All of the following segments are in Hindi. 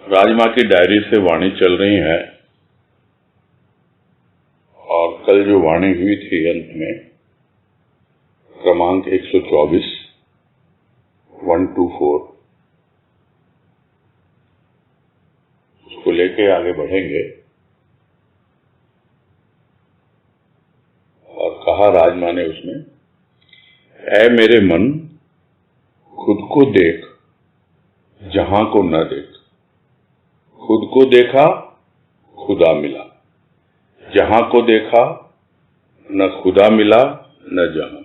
राजमा की डायरी से वाणी चल रही है और कल जो वाणी हुई थी अंत में क्रमांक 124 124 उसको लेके आगे बढ़ेंगे। और कहा राजमा ने उसमें, ऐ मेरे मन खुद को देख जहां को न देख, खुद को देखा खुदा मिला, जहां को देखा न खुदा मिला न जहां।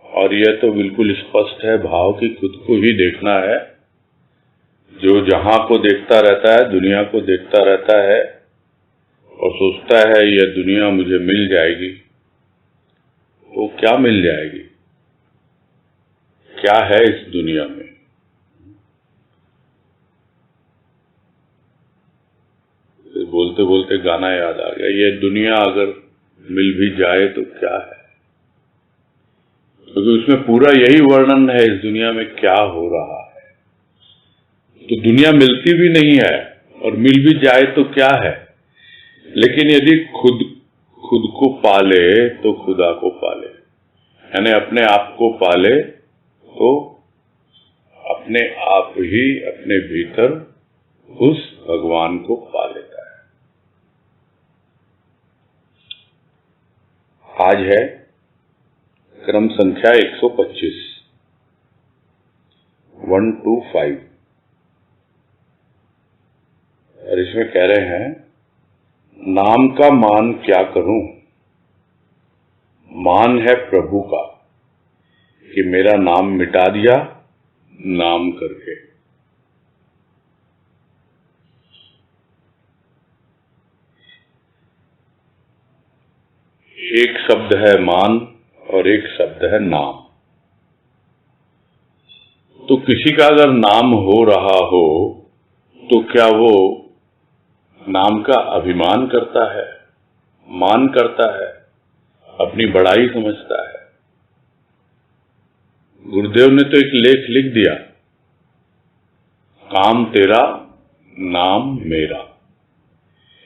और यह तो बिल्कुल स्पष्ट है भाव कि खुद को ही देखना है। जो जहां को देखता रहता है, दुनिया को देखता रहता है और सोचता है यह दुनिया मुझे मिल जाएगी, तो क्या मिल जाएगी? क्या है इस दुनिया में? बोलते बोलते गाना याद आ गया, ये दुनिया अगर मिल भी जाए तो क्या है, क्योंकि उसमें पूरा यही वर्णन है इस दुनिया में क्या हो रहा है। तो दुनिया मिलती भी नहीं है और मिल भी जाए तो क्या है, लेकिन यदि खुद को पाले तो खुदा को पाले, यानी अपने आप को पाले तो अपने आप ही अपने भीतर उस भगवान को पा लेता है। आज है क्रम संख्या 125 125 और इसमें कह रहे हैं, नाम का मान क्या करूं, मान है प्रभु का कि मेरा नाम मिटा दिया नाम करके। एक शब्द है मान और एक शब्द है नाम। तो किसी का अगर नाम हो रहा हो तो क्या वो नाम का अभिमान करता है, मान करता है, अपनी बड़ाई समझता है? गुरुदेव ने तो एक लेख लिख दिया, काम तेरा नाम मेरा।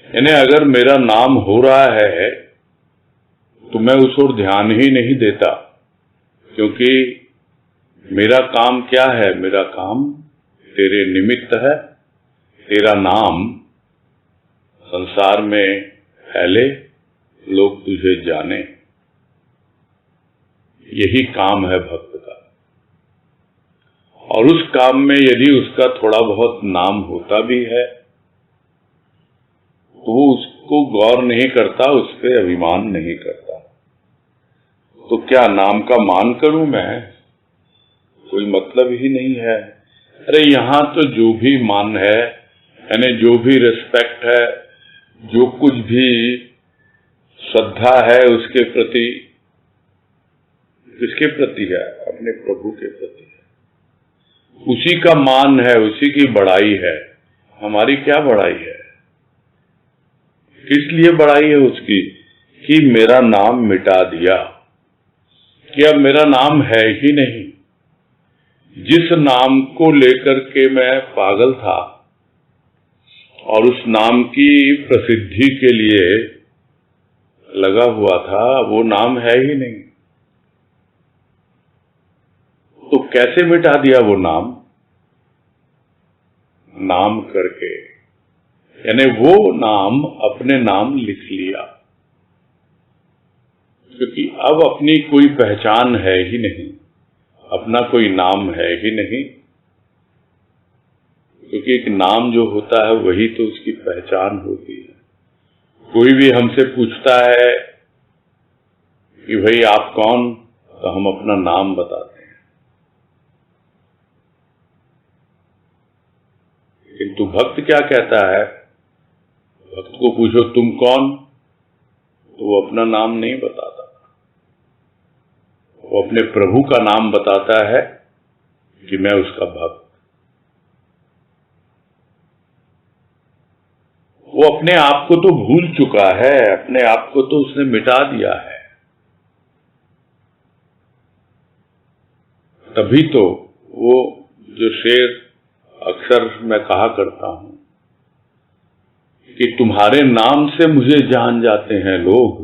यानी अगर मेरा नाम हो रहा है तो मैं उस ओर ध्यान ही नहीं देता, क्योंकि मेरा काम क्या है? मेरा काम तेरे निमित्त है, तेरा नाम संसार में फैले, लोग तुझे जाने, यही काम है भक्त का। और उस काम में यदि उसका थोड़ा बहुत नाम होता भी है तो वो उसको गौर नहीं करता, उस पर अभिमान नहीं करता। तो क्या नाम का मान करूं मैं? कोई मतलब ही नहीं है। अरे यहां तो जो भी मान है, यानी जो भी रिस्पेक्ट है, जो कुछ भी श्रद्धा है उसके प्रति, किसके प्रति है? अपने प्रभु के प्रति है। उसी का मान है, उसी की बड़ाई है। हमारी क्या बड़ाई है? किस लिए बड़ाई है उसकी? कि मेरा नाम मिटा दिया, कि अब मेरा नाम है ही नहीं। जिस नाम को लेकर के मैं पागल था और उस नाम की प्रसिद्धि के लिए लगा हुआ था, वो नाम है ही नहीं। तो कैसे मिटा दिया वो नाम? नाम करके, यानी वो नाम अपने नाम लिख लिया, क्योंकि अब अपनी कोई पहचान है ही नहीं, अपना कोई नाम है ही नहीं। क्योंकि एक नाम जो होता है वही तो उसकी पहचान होती है। कोई भी हमसे पूछता है कि भाई आप कौन, तो हम अपना नाम बताते हैं। किंतु भक्त क्या कहता है? भक्त को पूछो तुम कौन, तो वो अपना नाम नहीं बताता, वो अपने प्रभु का नाम बताता है कि मैं उसका भक्त। वो अपने आप को तो भूल चुका है, अपने आप को तो उसने मिटा दिया है। तभी तो वो जो शेर अक्सर मैं कहा करता हूं कि तुम्हारे नाम से मुझे जान जाते हैं लोग,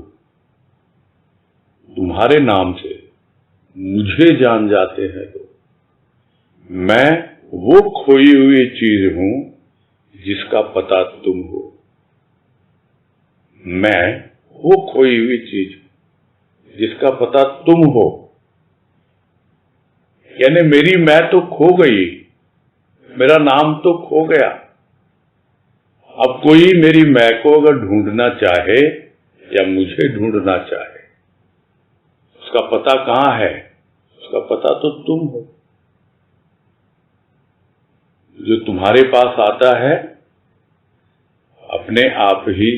तुम्हारे नाम से मुझे जान जाते हैं लोग। मैं वो खोई हुई चीज हूं जिसका पता तुम हो। मैं वो खोई हुई चीज जिसका पता तुम हो। यानी मेरी मैं तो खो गई, मेरा नाम तो खो गया। अब कोई मेरी मैं को अगर ढूंढना चाहे या मुझे ढूंढना चाहे, उसका पता कहां है? उसका पता तो तुम हो। जो तुम्हारे पास आता है अपने आप ही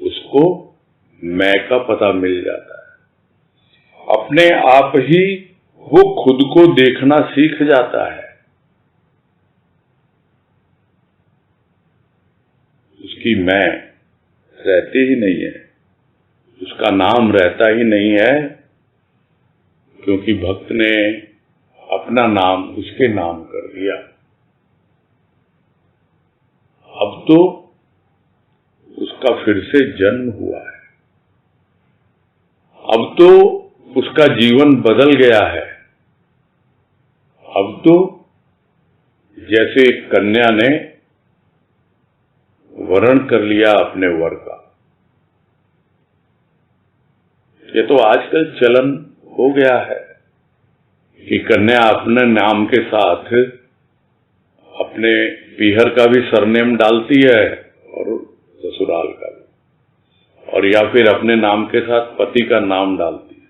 उसको मैं का पता मिल जाता है। अपने आप ही वो खुद को देखना सीख जाता है। उसकी मैं रहती ही नहीं है, उसका नाम रहता ही नहीं है, क्योंकि भक्त ने अपना नाम उसके नाम कर दिया। अब तो उसका फिर से जन्म हुआ है, अब तो उसका जीवन बदल गया है। अब तो जैसे एक कन्या ने वरण कर लिया अपने वर का। ये तो आजकल चलन हो गया है कि कन्या अपने नाम के साथ अपने पीहर का भी सरनेम डालती है और ससुराल का भी, और या फिर अपने नाम के साथ पति का नाम डालती है।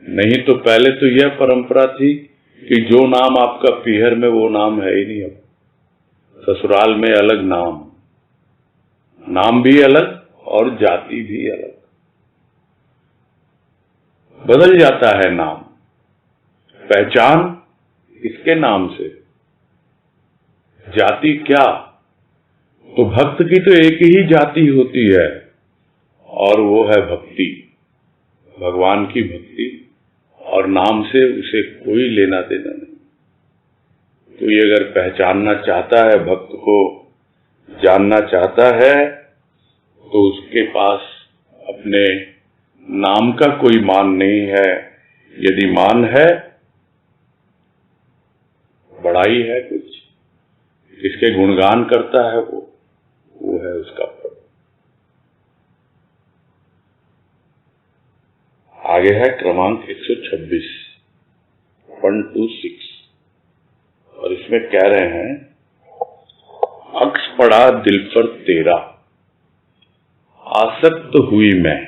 नहीं तो पहले तो यह परंपरा थी कि जो नाम आपका पीहर में वो नाम है ही नहीं। अब ससुराल में अलग नाम, नाम भी अलग और जाति भी अलग, बदल जाता है नाम। पहचान किसके नाम से, जाति क्या? तो भक्त की तो एक ही जाति होती है और वो है भक्ति, भगवान की भक्ति, और नाम से उसे कोई लेना देना नहीं। कोई अगर पहचानना चाहता है, भक्त को जानना चाहता है, तो उसके पास अपने नाम का कोई मान नहीं है। यदि मान है, बड़ाई है कुछ, किसके गुणगान करता है वो है उसका प्रभु। आगे है क्रमांक 126, 126, और इसमें कह रहे हैं, अक्स पड़ा दिल पर तेरा, आसक्त हुई मैं।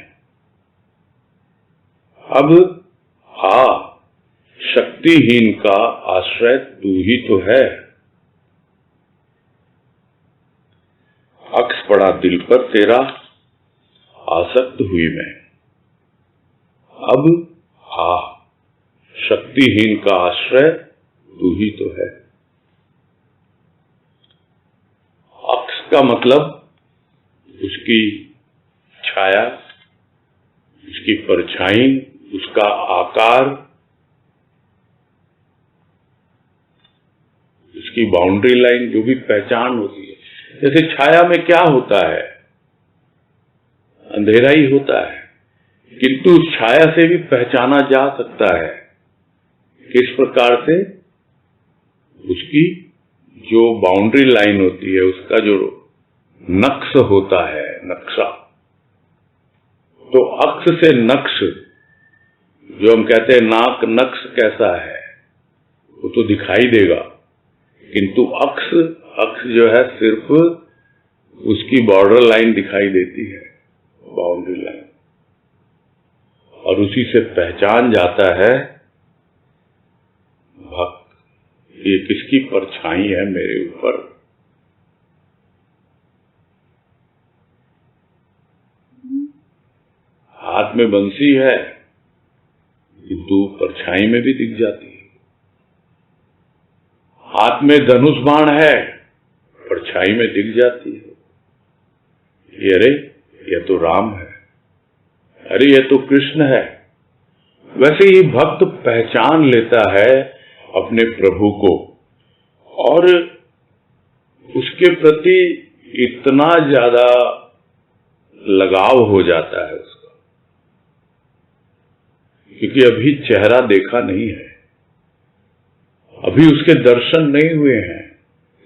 अब हा शक्तिहीन का आश्रय तू ही तो है। अक्स पड़ा दिल पर तेरा, आसक्त हुई मैं। अब हा शक्तिहीन का आश्रय तू ही तो है। अक्स का मतलब उसकी छाया, उसकी परछाई, उसका आकार, उसकी बाउंड्री लाइन, जो भी पहचान होती है। जैसे छाया में क्या होता है? अंधेरा ही होता है, किंतु उस छाया से भी पहचाना जा सकता है। किस प्रकार से? उसकी जो बाउंड्री लाइन होती है, उसका जो नक्श होता है, नक्शा। तो अक्ष से नक्श, जो हम कहते हैं नाक नक्श कैसा है, वो तो दिखाई देगा, किंतु अक्ष जो है सिर्फ उसकी बॉर्डर लाइन दिखाई देती है, बाउंड्री लाइन, और उसी से पहचान जाता है भक्त, ये किसकी परछाई है मेरे ऊपर। हाथ में बंसी है किंतु परछाई में भी दिख जाती है। हाथ में धनुष बाण है, परछाई में दिख जाती है। अरे ये तो राम है, अरे ये तो कृष्ण है। वैसे ही भक्त पहचान लेता है अपने प्रभु को और उसके प्रति इतना ज्यादा लगाव हो जाता है उसका, क्योंकि अभी चेहरा देखा नहीं है, अभी उसके दर्शन नहीं हुए हैं,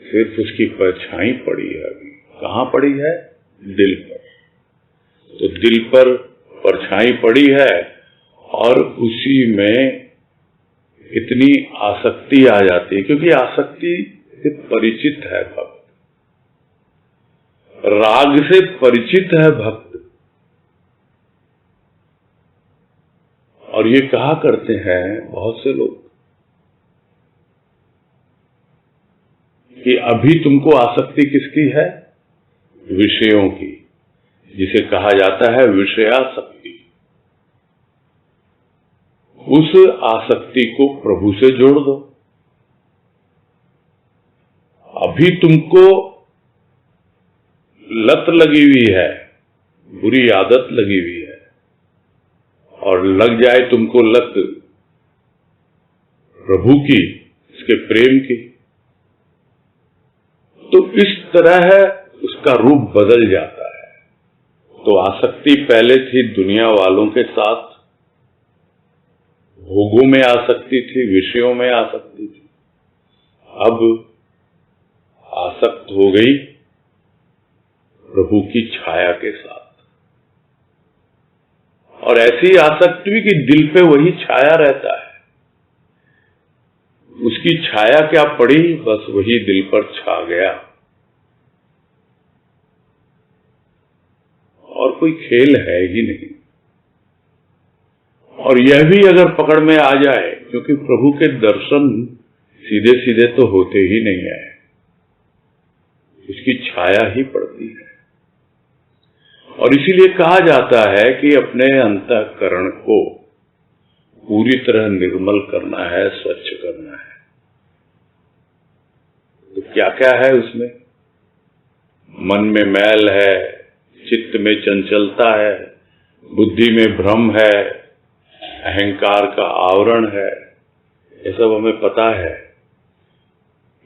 सिर्फ उसकी परछाई पड़ी है। अभी कहाँ पड़ी है? दिल पर। तो दिल पर परछाई पड़ी है और उसी में इतनी आसक्ति आ जाती है, क्योंकि आसक्ति से परिचित है भक्त, राग से परिचित है भक्त। और ये कहा करते हैं बहुत से लोग कि अभी तुमको आसक्ति किसकी है? विषयों की, जिसे कहा जाता है विषयासक्ति। उस आसक्ति को प्रभु से जोड़ दो। अभी तुमको लत लगी हुई है, बुरी आदत लगी हुई है, और लग जाए तुमको लत प्रभु की, इसके प्रेम की, तो इस तरह उसका रूप बदल जाता है। तो आसक्ति पहले थी दुनिया वालों के साथ, भोगों में आसक्ति थी, विषयों में आसक्ति थी, अब आसक्त हो गई प्रभु की छाया के साथ। और ऐसी आसक्ति भी कि दिल पे वही छाया रहता है, उसकी छाया क्या पड़ी, बस वही दिल पर छा गया। और कोई खेल है ही नहीं। और यह भी अगर पकड़ में आ जाए, क्योंकि प्रभु के दर्शन सीधे सीधे तो होते ही नहीं है, उसकी छाया ही पड़ती है। और इसीलिए कहा जाता है कि अपने अंतःकरण को पूरी तरह निर्मल करना है, स्वच्छ करना है। तो क्या क्या है उसमें? मन में मैल है, चित्त में चंचलता है, बुद्धि में भ्रम है, अहंकार का आवरण है, ये सब हमें पता है।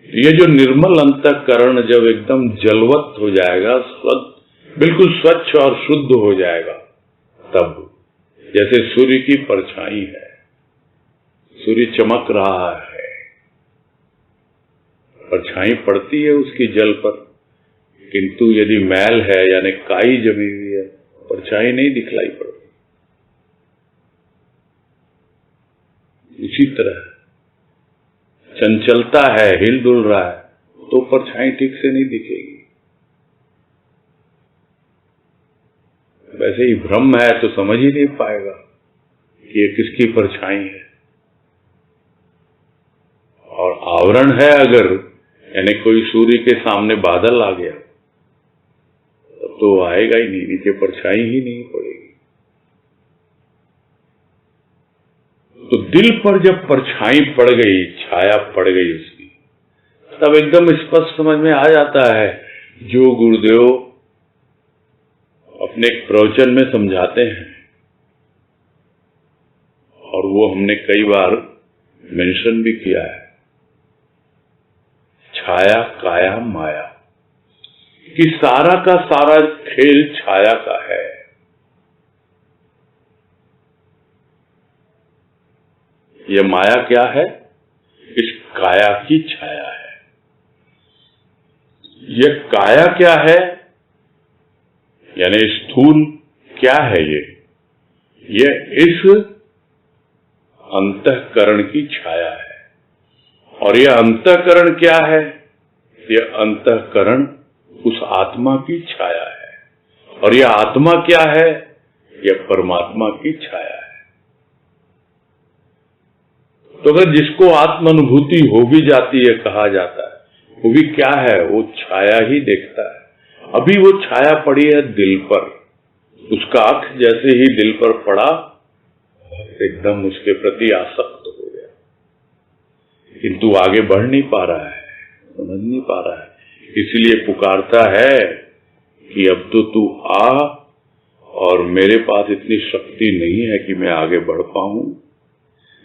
ये जो निर्मल अंतःकरण जब एकदम जलवत हो जाएगा, बिल्कुल स्वच्छ और शुद्ध हो जाएगा, तब जैसे सूर्य की परछाई है, सूर्य चमक रहा है, परछाई पड़ती है उसकी जल पर, किंतु यदि मैल है यानी काई जमी हुई है, परछाई नहीं दिखलाई पड़ती। इसी तरह चंचलता है, हिल डुल रहा है, तो परछाई ठीक से नहीं दिखेगी। वैसे ही भ्रम है तो समझ ही नहीं पाएगा कि ये किसकी परछाई है। और आवरण है अगर, यानी कोई सूर्य के सामने बादल आ गया, तब तो आएगा ही नहीं, नीचे परछाई ही नहीं पड़ेगी। तो दिल पर जब परछाई पड़ गई, छाया पड़ गई उसकी, तब एकदम स्पष्ट समझ में आ जाता है जो गुरुदेव अपने एक प्रवचन में समझाते हैं, और वो हमने कई बार मेंशन भी किया है, छाया काया माया, कि सारा का सारा खेल छाया का है। यह माया क्या है? इस काया की छाया है। यह काया क्या है? यानी स्थूल क्या है? ये इस अंतःकरण की छाया है। और यह अंतःकरण क्या है? यह अंतःकरण उस आत्मा की छाया है। और यह आत्मा क्या है? यह परमात्मा की छाया है। तो अगर जिसको आत्मानुभूति हो भी जाती है, कहा जाता है, वो भी क्या है? वो छाया ही देखता है। अभी वो छाया पड़ी है दिल पर, उसका आंख जैसे ही दिल पर पड़ा, एकदम उसके प्रति आसक्त हो गया, किंतु आगे बढ़ नहीं पा रहा है, समझ नहीं पा रहा है। इसलिए पुकारता है कि अब तो तू आ, और मेरे पास इतनी शक्ति नहीं है कि मैं आगे बढ़ पाऊं,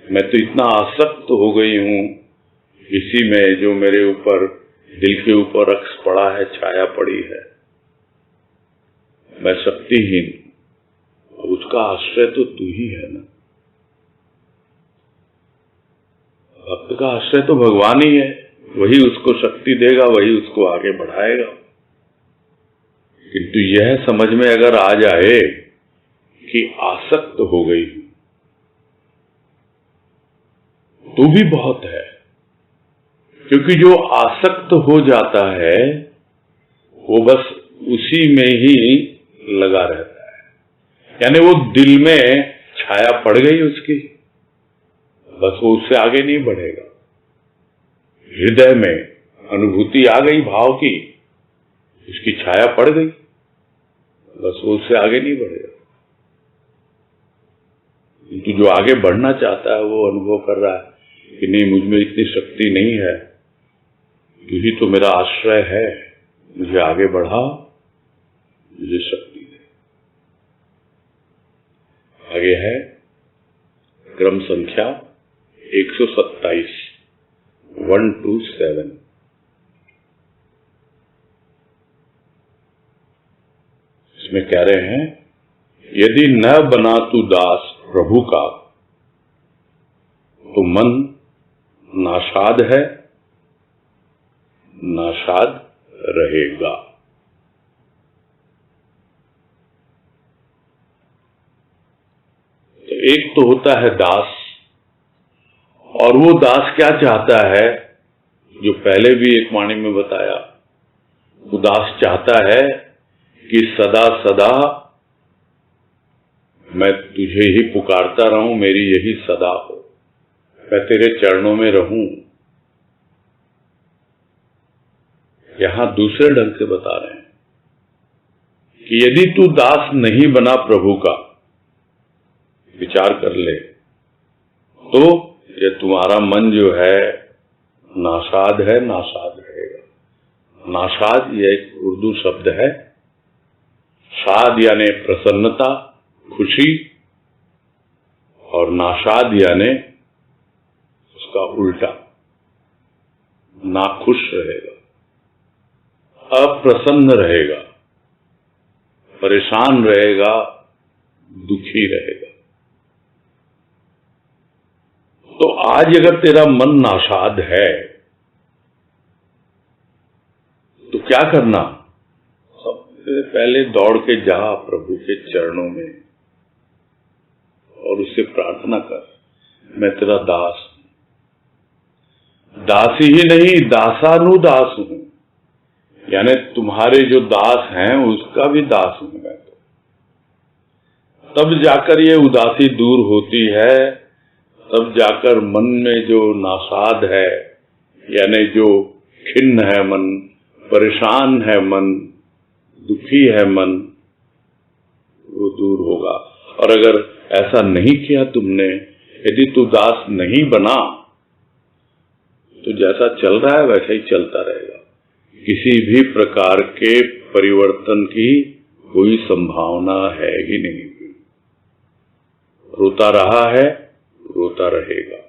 मैं तो इतना आसक्त हो गई हूं इसी में जो मेरे ऊपर, दिल के ऊपर अक्स पड़ा है, छाया पड़ी है। मैं शक्तिहीन, उसका आश्रय तो तू ही है ना। भक्त का आश्रय तो भगवान ही है, वही उसको शक्ति देगा, वही उसको आगे बढ़ाएगा। किंतु यह समझ में अगर आ जाए कि आसक्त हो गई तो भी बहुत है, क्योंकि जो आसक्त हो जाता है वो बस उसी में ही लगा रहता है, यानी वो दिल में छाया पड़ गई उसकी, बस वो उससे आगे नहीं बढ़ेगा। हृदय में अनुभूति आ गई भाव की, उसकी छाया पड़ गई, बस वो उससे आगे नहीं बढ़ेगा। किंतु जो आगे बढ़ना चाहता है वो अनुभव कर रहा है कि नहीं, मुझ में इतनी शक्ति नहीं है, तू ही तो मेरा आश्रय है, मुझे आगे बढ़ा, मुझे शक्ति दे। आगे है क्रम संख्या 127, 1 to 7। इसमें कह रहे हैं, यदि न बना तू दास प्रभु का तो मन नाशाद है, नाशाद रहेगा। तो एक तो होता है दास, और वो दास क्या चाहता है, जो पहले भी एक वाणी में बताया, वो दास चाहता है कि सदा सदा मैं तुझे ही पुकारता रहूं, मेरी यही सदा हो, मैं तेरे चरणों में रहूं। यहां दूसरे ढंग से बता रहे हैं कि यदि तू दास नहीं बना प्रभु का, विचार कर ले, तो ये तुम्हारा मन जो है नाशाद है, नाशाद रहेगा। नाशाद यह एक उर्दू शब्द है। शाद यानी प्रसन्नता, खुशी, और नाशाद यानी उसका उल्टा, नाखुश रहेगा, अप्रसन्न रहेगा, परेशान रहेगा, दुखी रहेगा। तो आज अगर तेरा मन नाशाद है तो क्या करना, सबसे पहले दौड़ के जा प्रभु के चरणों में और उससे प्रार्थना कर, मैं तेरा दास हूं। दासी ही नहीं, दासानुदास हूं, यानी तुम्हारे जो दास हैं उसका भी दास हूं मैं तो। तब जाकर ये उदासी दूर होती है, तब जाकर मन में जो नासाद है, यानी जो खिन्न है मन, परेशान है मन, दुखी है मन, वो दूर होगा। और अगर ऐसा नहीं किया तुमने, यदि तू दास नहीं बना, तो जैसा चल रहा है वैसा ही चलता रहेगा, किसी भी प्रकार के परिवर्तन की कोई संभावना है ही नहीं। रोता रहा है, रोता रहेगा।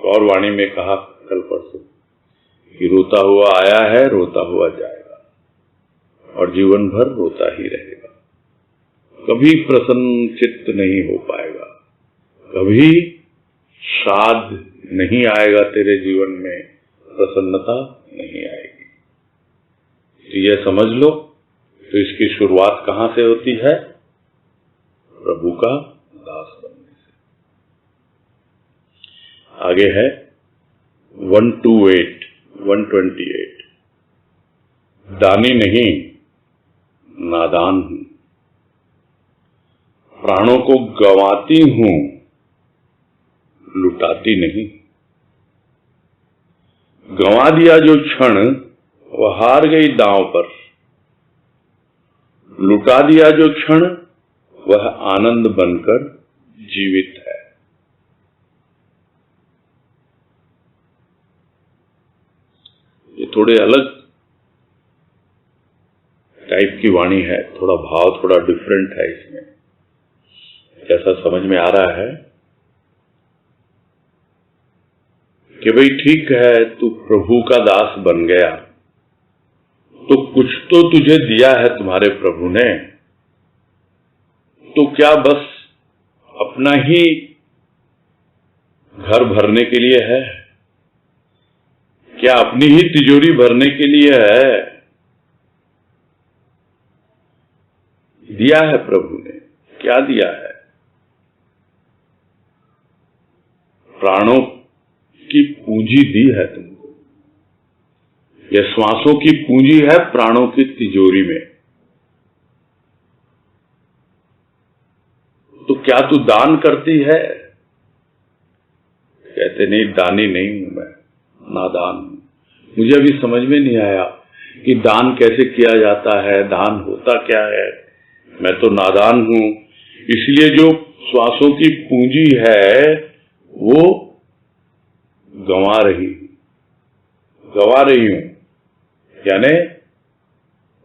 और वाणी में कहा कल परसों कि रोता हुआ आया है, रोता हुआ जाएगा, और जीवन भर रोता ही रहेगा। कभी प्रसन्न चित्त नहीं हो पाएगा, कभी शाद नहीं आएगा तेरे जीवन में, प्रसन्नता नहीं आएगी। तो यह समझ लो, तो इसकी शुरुआत कहां से होती है? प्रभु का दास बनने से। आगे है 128 दानी नहीं नादान हूं, प्राणों को गंवाती हूं, लुटाती नहीं। गंवा दिया जो क्षण, वह हार गई दांव पर, लुटा दिया जो क्षण, वह आनंद बनकर जीवित है। ये थोड़े अलग टाइप की वाणी है, थोड़ा भाव थोड़ा डिफरेंट है इसमें, जैसा समझ में आ रहा है। कि भाई ठीक है, तू प्रभु का दास बन गया, तो कुछ तो तुझे दिया है तुम्हारे प्रभु ने, तो क्या बस अपना ही घर भरने के लिए है? क्या अपनी ही तिजोरी भरने के लिए है? दिया है प्रभु ने, क्या दिया है? प्राणों की पूंजी दी है तुमको। यह श्वासों की पूंजी है प्राणों की तिजोरी में। तो क्या तू दान करती है? कहते नहीं, दानी नहीं हूं मैं, नादान हूं। मुझे अभी समझ में नहीं आया कि दान कैसे किया जाता है, दान होता क्या है। मैं तो नादान हूं, इसलिए जो श्वासों की पूंजी है वो गंवा रही हूं, यानी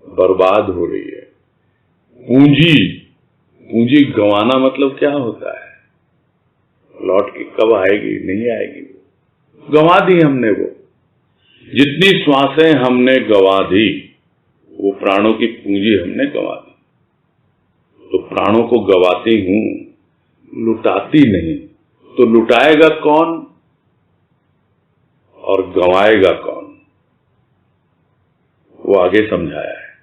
बर्बाद हो रही है। पूंजी गंवाना मतलब क्या होता है? लौट के कब आएगी? नहीं आएगी। गंवा दी हमने। वो जितनी श्वासें हमने गंवा दी, वो प्राणों की पूंजी हमने गंवा दी। तो प्राणों को गंवाती हूं, लुटाती नहीं। तो लुटाएगा कौन और गंवाएगा कौन? वो आगे समझाया है,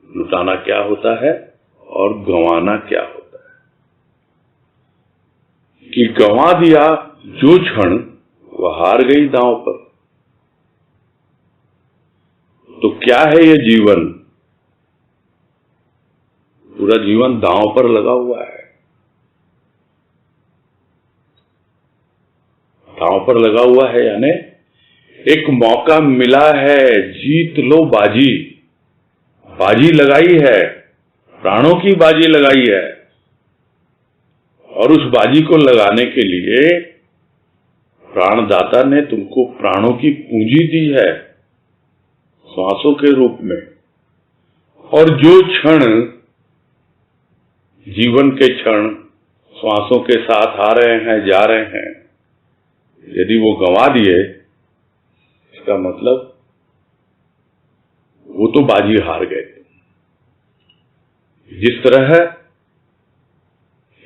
लुटाना क्या होता है और गंवाना क्या होता है। कि गंवा दिया जो क्षण, वह हार गई दांव पर। तो क्या है ये जीवन? पूरा जीवन दांव पर लगा हुआ है। दांव पर लगा हुआ है यानी एक मौका मिला है, जीत लो बाजी। बाजी लगाई है, प्राणों की बाजी लगाई है। और उस बाजी को लगाने के लिए प्राणदाता ने तुमको प्राणों की पूंजी दी है, श्वासों के रूप में। और जो क्षण, जीवन के क्षण श्वासों के साथ आ रहे हैं, जा रहे हैं, यदि वो गंवा दिए, इसका मतलब वो तो बाजी हार गए। जिस तरह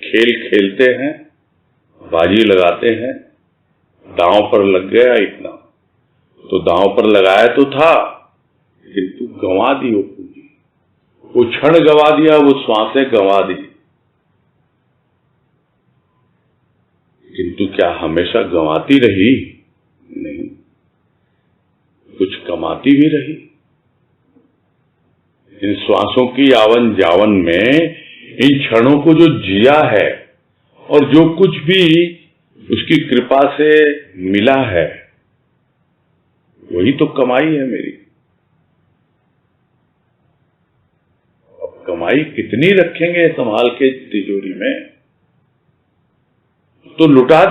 खेल खेलते हैं, बाजी लगाते हैं, दांव पर लग गया इतना, तो दांव पर लगाया तो था, किंतु गंवा दी वो पूंजी। वो क्षण गंवा दिया, वो श्वासें गंवा दी। किंतु क्या हमेशा गंवाती रही? नहीं, कुछ कमाती भी रही। इन श्वासों की आवन जावन में इन क्षणों को जो जिया है और जो कुछ भी उसकी कृपा से मिला है, वही तो कमाई है मेरी। अब कमाई कितनी रखेंगे संभाल के तिजोरी में? तो लुटा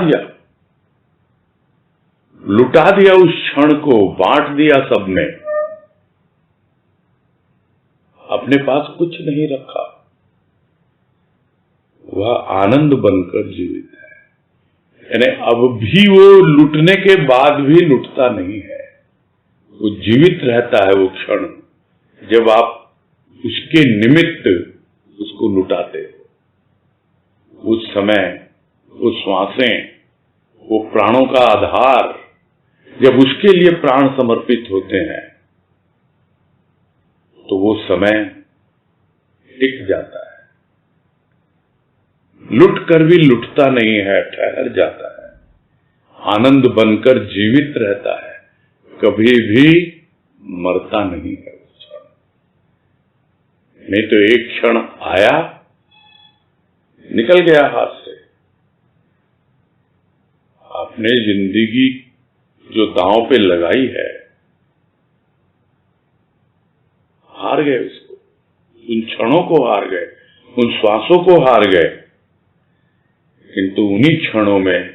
दिया उस क्षण को, बांट दिया सबने, अपने पास कुछ नहीं रखा। वह आनंद बनकर जीवित है। यानी अब भी वो लुटने के बाद भी लुटता नहीं है, वो जीवित रहता है। वो क्षण जब आप उसके निमित्त उसको लुटाते हो, उस समय वो श्वासें, वो प्राणों का आधार, जब उसके लिए प्राण समर्पित होते हैं, तो वो समय टिक जाता है। लुट कर भी लुटता नहीं है, ठहर जाता है, आनंद बनकर जीवित रहता है, कभी भी मरता नहीं है उस क्षण। नहीं तो एक क्षण आया, निकल गया हाथ से। आपने जिंदगी जो दांव पे लगाई है, हार गए उसको, उन क्षणों को हार गए, उन श्वासों को हार गए। किंतु उन्हीं क्षणों में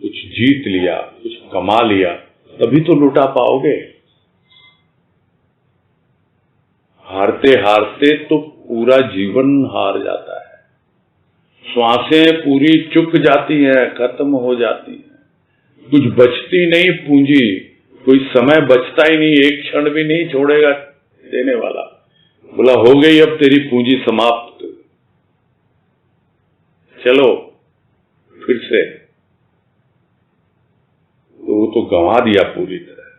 कुछ जीत लिया, कुछ कमा लिया, तभी तो लुटा पाओगे। हारते हारते तो पूरा जीवन हार जाता है। श्वासें पूरी चुक जाती हैं, खत्म हो जाती हैं, कुछ बचती नहीं पूंजी, कोई समय बचता ही नहीं, एक क्षण भी नहीं छोड़ेगा देने वाला। बोला हो गई अब तेरी पूंजी समाप्त, चलो फिर से। तो वो तो गंवा दिया पूरी तरह।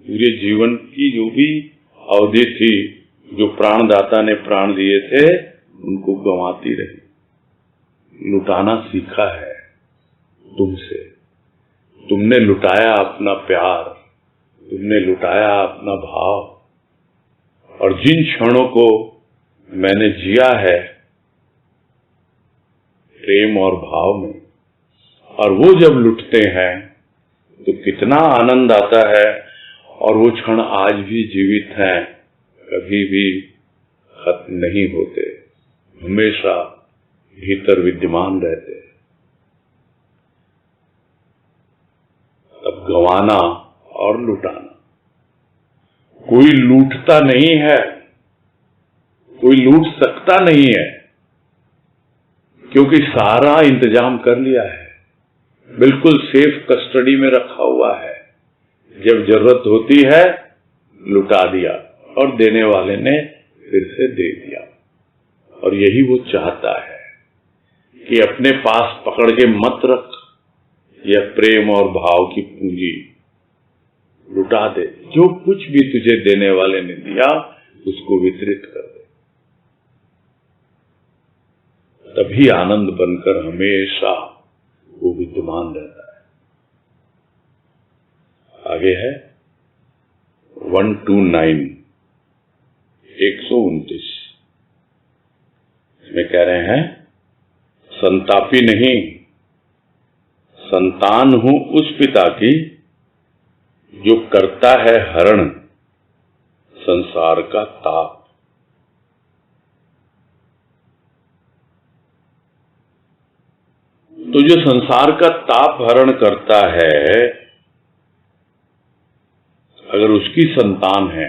पूरे जीवन की जो भी अवधि थी, जो प्राणदाता ने प्राण दिए थे, उनको गंवाती रही। लुटाना सीखा है तुमसे। तुमने लुटाया अपना प्यार, तुमने लुटाया अपना भाव, और जिन क्षणों को मैंने जिया है प्रेम और भाव में, और वो जब लुटते हैं तो कितना आनंद आता है। और वो क्षण आज भी जीवित हैं, कभी भी खत्म नहीं होते, हमेशा भीतर विद्यमान रहते। अब गंवाना और लुटाना, कोई लूटता नहीं है, कोई लूट सकता नहीं है, क्योंकि सारा इंतजाम कर लिया है, बिल्कुल सेफ कस्टडी में रखा हुआ है। जब जरूरत होती है लुटा दिया, और देने वाले ने फिर से दे दिया। और यही वो चाहता है कि अपने पास पकड़ के मत रख, यह प्रेम और भाव की पूंजी लुटा दे। जो कुछ भी तुझे देने वाले ने दिया उसको वितरित कर दे, तभी आनंद बनकर हमेशा वो विद्यमान रहता है। आगे है 129 129 में कह रहे हैं, संतापी नहीं, संतान हूं उस पिता की जो करता है हरण संसार का ताप। तो जो संसार का ताप हरण करता है, अगर उसकी संतान है,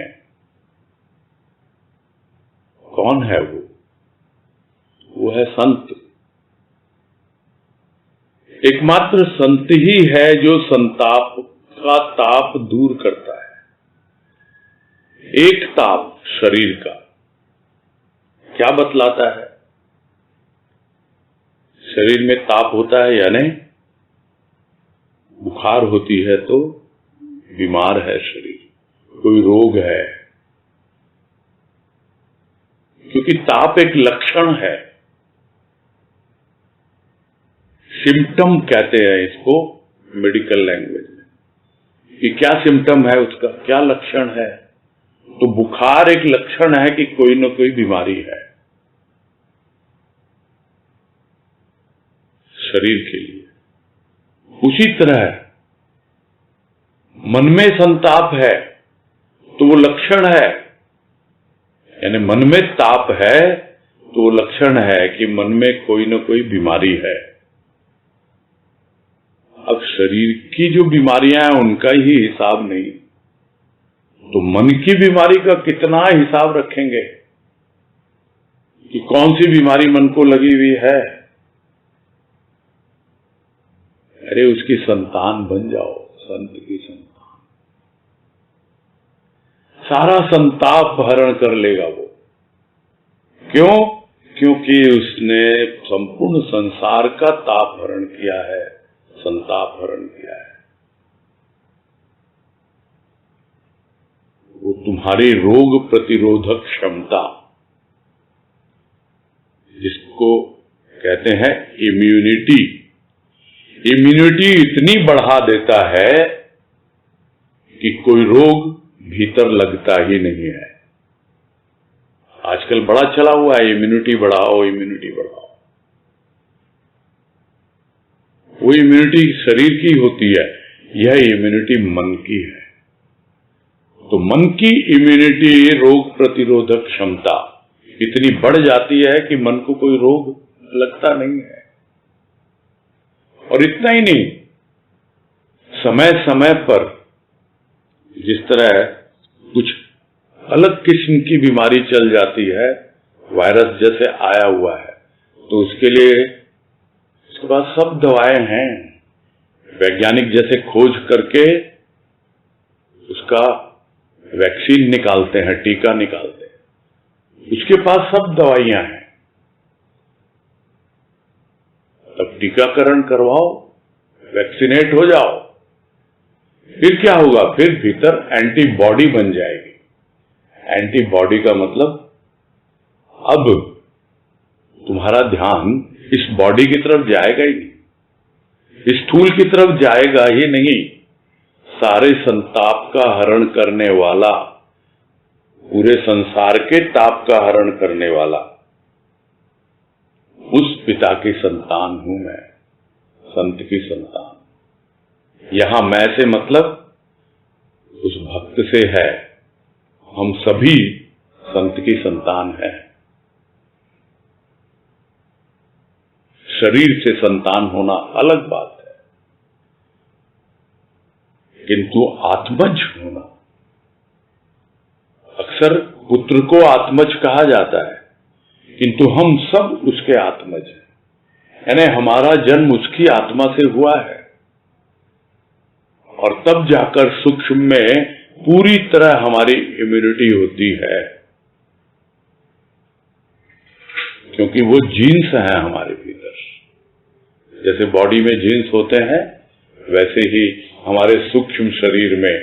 कौन है वो? वो है संत। एकमात्र संत ही है जो संताप का ताप दूर करता है। एक ताप शरीर का क्या बतलाता है? शरीर में ताप होता है या नहीं? बुखार होती है तो बीमार है शरीर, कोई रोग है, क्योंकि ताप एक लक्षण है। सिम्टम कहते हैं इसको मेडिकल लैंग्वेज में, कि क्या सिम्टम है उसका, क्या लक्षण है। तो बुखार एक लक्षण है कि कोई न कोई बीमारी है शरीर के लिए। उसी तरह मन में संताप है तो वो लक्षण है, यानी मन में ताप है तो वो लक्षण है कि मन में कोई न कोई बीमारी है। अब शरीर की जो बीमारियां हैं उनका ही हिसाब नहीं, तो मन की बीमारी का कितना हिसाब रखेंगे कि कौन सी बीमारी मन को लगी हुई है। अरे उसकी संतान बन जाओ, संत की संतान। सारा संताप हरण कर लेगा वो। क्यों? क्योंकि उसने संपूर्ण संसार का ताप हरण किया है, संताप हरण किया है। वो तुम्हारी रोग प्रतिरोधक क्षमता, जिसको कहते हैं इम्यूनिटी, इम्यूनिटी इतनी बढ़ा देता है कि कोई रोग भीतर लगता ही नहीं है। आजकल बड़ा चला हुआ है इम्यूनिटी बढ़ाओ, इम्यूनिटी बढ़ाओ। वो इम्यूनिटी शरीर की होती है, यह इम्यूनिटी मन की है। तो मन की इम्यूनिटी, रोग प्रतिरोधक क्षमता इतनी बढ़ जाती है कि मन को कोई रोग लगता नहीं है। और इतना ही नहीं, समय समय पर जिस तरह कुछ अलग किस्म की बीमारी चल जाती है, वायरस जैसे आया हुआ है, तो उसके लिए उसके पास सब दवाएं हैं। वैज्ञानिक जैसे खोज करके उसका वैक्सीन निकालते हैं, टीका निकालते हैं, उसके पास सब दवाइयां हैं। तब टीकाकरण करवाओ, वैक्सीनेट हो जाओ, फिर क्या होगा? फिर भीतर एंटीबॉडी बन जाएगी। एंटीबॉडी का मतलब अब तुम्हारा ध्यान इस बॉडी की तरफ जाएगा ही नहीं, इस स्थूल की तरफ जाएगा ही नहीं। सारे संताप का हरण करने वाला, पूरे संसार के ताप का हरण करने वाला उस पिता की संतान हूं मैं, संत की संतान। यहां मैं से मतलब उस भक्त से है। हम सभी संत की संतान हैं। शरीर से संतान होना अलग बात है, किंतु आत्मज होना, अक्सर पुत्र को आत्मज कहा जाता है, किंतु हम सब उसके आत्मज हैं। यानी हमारा जन्म उसकी आत्मा से हुआ है, और तब जाकर सूक्ष्म में पूरी तरह हमारी इम्यूनिटी होती है, क्योंकि वो जीन्स हैं हमारे भीतर। जैसे बॉडी में जीन्स होते हैं, वैसे ही हमारे सूक्ष्म शरीर में,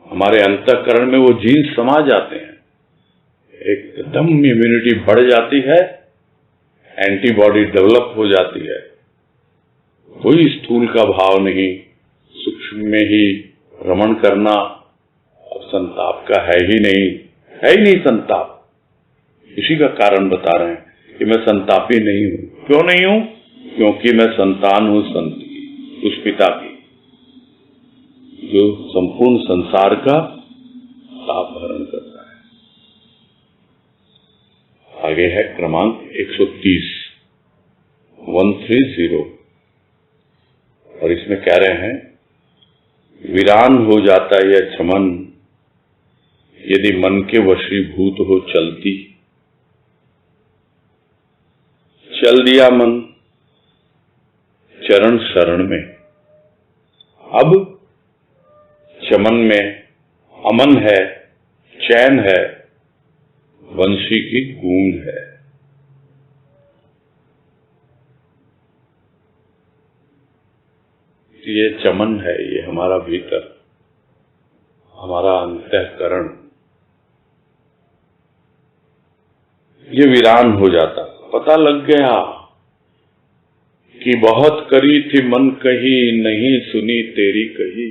हमारे अंतःकरण में वो जीन्स समा जाते हैं। एकदम इम्यूनिटी बढ़ जाती है, एंटीबॉडी डेवलप हो जाती है। कोई स्थूल का भाव नहीं, सूक्ष्म में ही रमण करना। अब संताप का है ही नहीं संताप। इसी का कारण बता रहे हैं कि मैं संतापी नहीं हूं। क्यों नहीं हूं? क्योंकि मैं संतान हूं संत की, उस पिता की जो संपूर्ण संसार का ताप हरण करता है। आगे है क्रमांक 130, 130, और इसमें कह रहे हैं, वीरान हो जाता यह चमन यदि मन के वशीभूत हो चलती। चल दिया मन चरण शरण में, अब चमन में अमन है, चैन है, वंशी की गूंज है। ये चमन है, ये हमारा भीतर, हमारा अंतःकरण, ये वीरान हो जाता। पता लग गया कि बहुत करी थी मन कही, नहीं सुनी तेरी कही।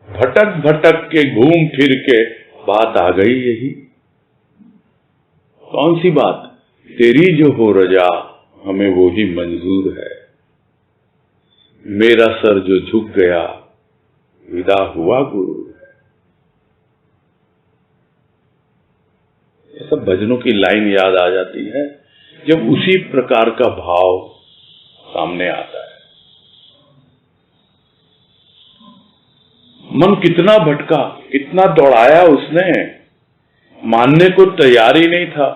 भटक भटक के घूम फिर के बात आ गई यही। कौन सी बात? तेरी जो हो रजा हमें वो ही मंजूर है। मेरा सर जो झुक गया विदा हुआ गुरु। ये सब भजनों की लाइन याद आ जाती है जब उसी प्रकार का भाव सामने आता है। मन कितना भटका, कितना दौड़ाया उसने, मानने को तैयार ही नहीं था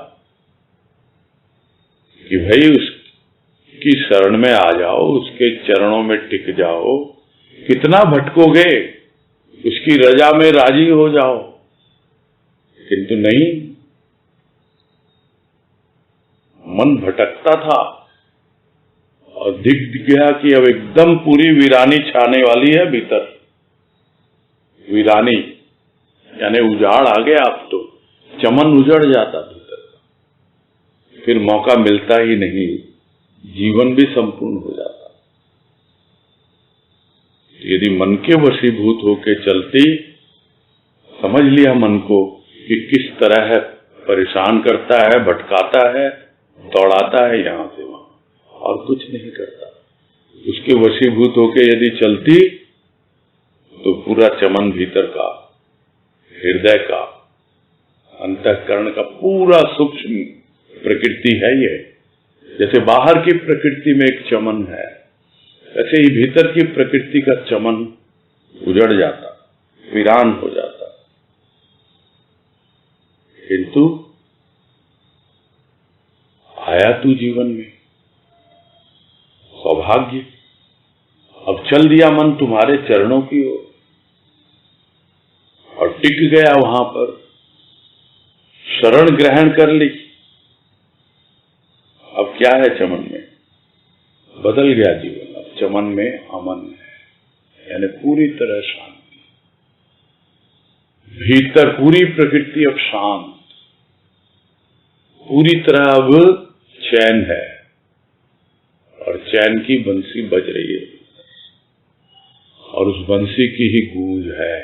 कि भाई उसकी शरण में आ जाओ, उसके चरणों में टिक जाओ। कितना भटकोगे, उसकी रजा में राजी हो जाओ, किंतु नहीं, मन भटकता था और दिख गया कि अब एकदम पूरी वीरानी छाने वाली है भीतर। वीरानी यानी उजाड़ आ गया। अब तो चमन उजड़ जाता भीतर, फिर मौका मिलता ही नहीं, जीवन भी संपूर्ण हो जाता। यदि मन के वशीभूत होके चलती, समझ लिया मन को कि किस तरह है, परेशान करता है, भटकाता है, दौड़ाता है यहां से वहां, और कुछ नहीं करता। उसके वशीभूत होके यदि चलती तो पूरा चमन भीतर का, हृदय का, अंतःकरण का पूरा सूक्ष्म प्रकृति है ये। जैसे बाहर की प्रकृति में एक चमन है, ऐसे ही भीतर की प्रकृति का चमन उजड़ जाता, वीरान हो जाता। किंतु आया तू जीवन में, सौभाग्य। अब चल दिया मन तुम्हारे चरणों की ओर और टिक गया वहां पर, शरण ग्रहण कर ली। अब क्या है चमन में? बदल गया जीवन। अब चमन में अमन है, यानी पूरी तरह शांति। भीतर पूरी प्रकृति अब शांत, पूरी तरह अब चैन है और चैन की बंसी बज रही है और उस बंसी की ही गूंज है।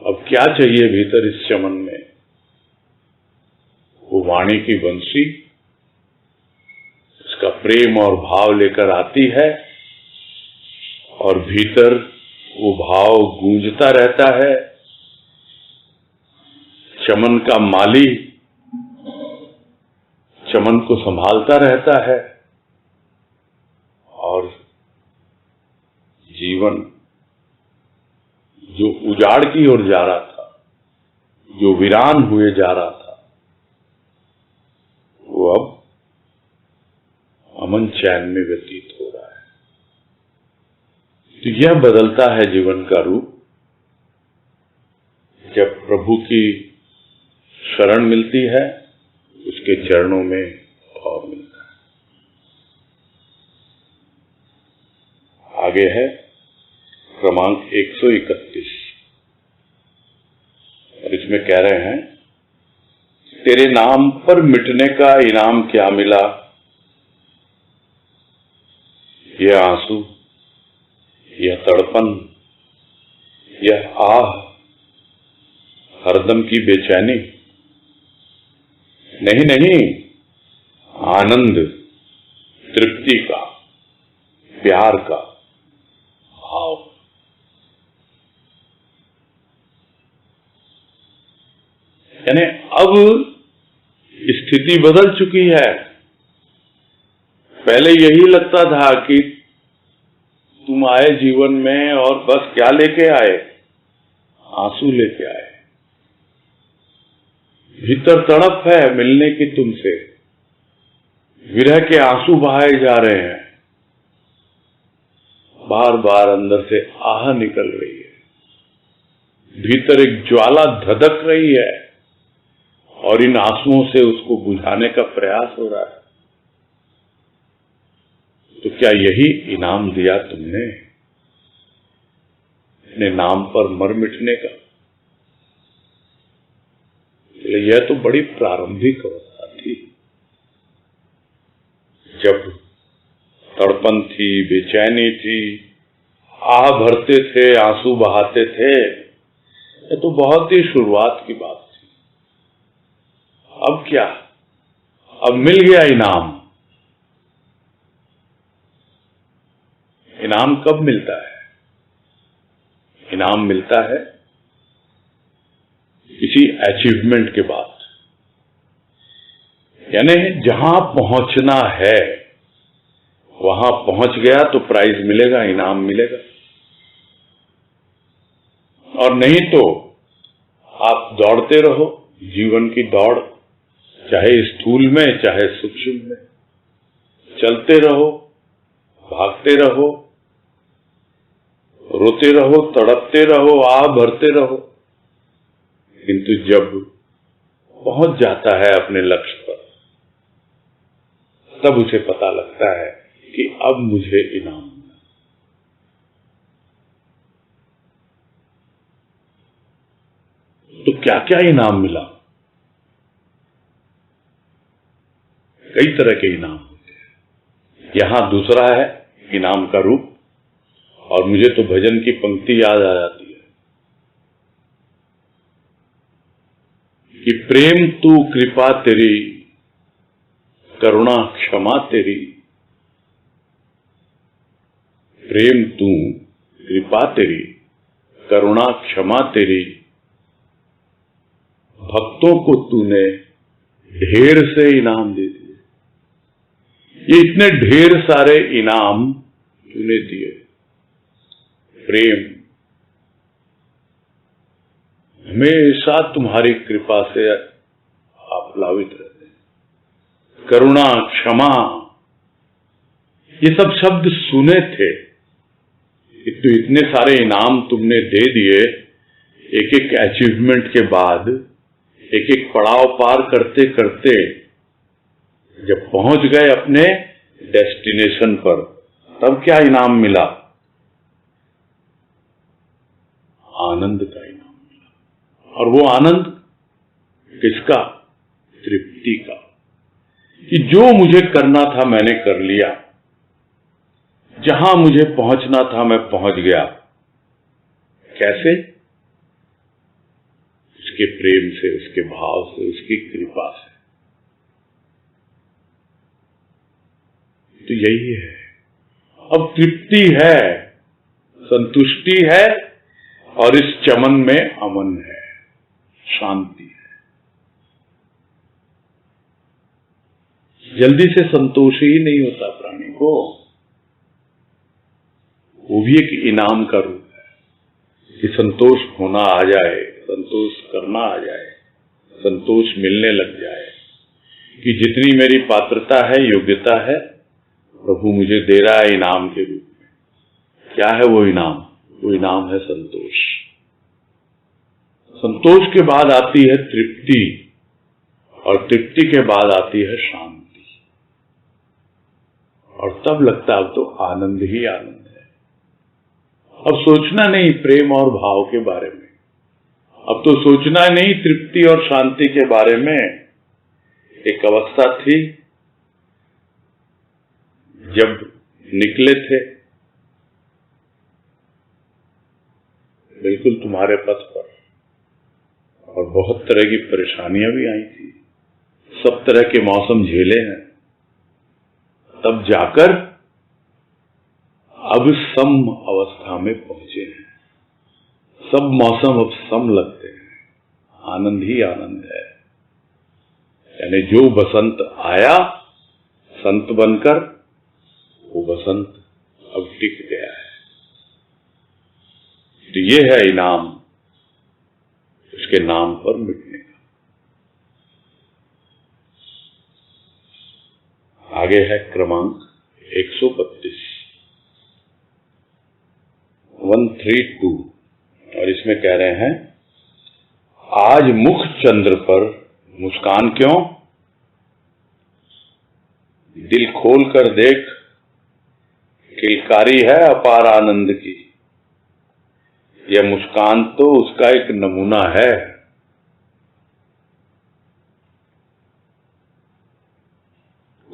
अब क्या चाहिए भीतर इस चमन में? वो वाणी की बंसी उसका प्रेम और भाव लेकर आती है और भीतर वो भाव गूंजता रहता है। चमन का माली चमन को संभालता रहता है और जीवन जो उजाड़ की ओर जा रहा था, जो वीरान हुए जा रहा था, वो अब अमन चैन में व्यतीत हो रहा है। तो यह बदलता है जीवन का रूप जब प्रभु की शरण मिलती है, उसके चरणों में भाव मिलता है। आगे है क्रमांक 131 और इसमें कह रहे हैं, तेरे नाम पर मिटने का इनाम क्या मिला? यह आंसू, यह तड़पन, यह आह, हरदम की बेचैनी? नहीं नहीं, आनंद, तृप्ति का, प्यार का भाव। यानी अब स्थिति बदल चुकी है। पहले यही लगता था कि तुम आए जीवन में और बस क्या लेके आए? आंसू लेके आए। भीतर तड़प है मिलने की तुमसे, विरह के आंसू बहाए जा रहे हैं, बार बार अंदर से आह निकल रही है, भीतर एक ज्वाला धधक रही है और इन आंसुओं से उसको बुझाने का प्रयास हो रहा है। तो क्या यही इनाम दिया तुमने अपने नाम पर मर मिटने का? यह तो बड़ी प्रारंभिक अवस्था थी, जब तड़पन थी, बेचैनी थी, आह भरते थे, आंसू बहाते थे। ये तो बहुत ही शुरुआत की बात थी। अब क्या? अब मिल गया इनाम। इनाम कब मिलता है? इनाम मिलता है किसी अचीवमेंट के बाद, यानी जहां पहुंचना है वहां पहुंच गया तो प्राइज मिलेगा, इनाम मिलेगा। और नहीं तो आप दौड़ते रहो जीवन की दौड़, चाहे स्थूल में चाहे सूक्ष्म में, चलते रहो, भागते रहो, रोते रहो, तड़पते रहो, आह भरते रहो। किंतु जब पहुंच जाता है अपने लक्ष्य पर, तब उसे पता लगता है कि अब मुझे इनाम मिला। तो क्या क्या इनाम मिला? कई तरह के इनाम होते हैं। यहां दूसरा है इनाम का रूप, और मुझे तो भजन की पंक्ति याद आ जाती है कि प्रेम तू कृपा तेरी, करुणा क्षमा तेरी। प्रेम तू कृपा तेरी, करुणा क्षमा तेरी, भक्तों को तूने ढेर से इनाम दे दिए। ये इतने ढेर सारे इनाम तूने दिए। प्रेम, हमेशा तुम्हारी कृपा से आप प्लावित रहते हैं। करुणा, क्षमा, ये सब शब्द सुने थे। तो इतने सारे इनाम तुमने दे दिए, एक एक अचीवमेंट के बाद, एक एक पड़ाव पार करते करते जब पहुंच गए अपने डेस्टिनेशन पर, तब क्या इनाम मिला? आनंद का इनाम मिला। और वो आनंद किसका? तृप्ति का, कि जो मुझे करना था मैंने कर लिया, जहां मुझे पहुंचना था मैं पहुंच गया। कैसे? उसके प्रेम से, उसके भाव से, उसकी कृपा से। तो यही है। अब तृप्ति है, संतुष्टि है, और इस चमन में अमन है, शांति है। जल्दी से संतोष ही नहीं होता प्राणी को, वो भी एक इनाम का रूप है कि संतोष होना आ जाए, संतोष करना आ जाए, संतोष मिलने लग जाए कि जितनी मेरी पात्रता है, योग्यता है, प्रभु मुझे दे रहा है इनाम के रूप में। क्या है वो इनाम? वो इनाम है संतोष। संतोष के बाद आती है तृप्ति, और तृप्ति के बाद आती है शांति, और तब लगता अब तो आनंद ही आनंद है। अब सोचना नहीं प्रेम और भाव के बारे में, अब तो सोचना नहीं तृप्ति और शांति के बारे में। एक अवस्था थी जब निकले थे बिल्कुल तुम्हारे पथ पर, और बहुत तरह की परेशानियां भी आई थी, सब तरह के मौसम झेले हैं, तब जाकर अब सम अवस्था में पहुंचे हैं। सब मौसम अब सम लगते हैं, आनंद ही आनंद है। यानी जो बसंत आया संत बनकर, वो बसंत अब टिक गया है। तो ये है इनाम उसके नाम पर मिटने का। आगे है क्रमांक 132, 132, और इसमें कह रहे हैं, आज मुख चंद्र पर मुस्कान क्यों? दिल खोल कर देख, किलकारी है अपार आनंद की। यह मुस्कान तो उसका एक नमूना है।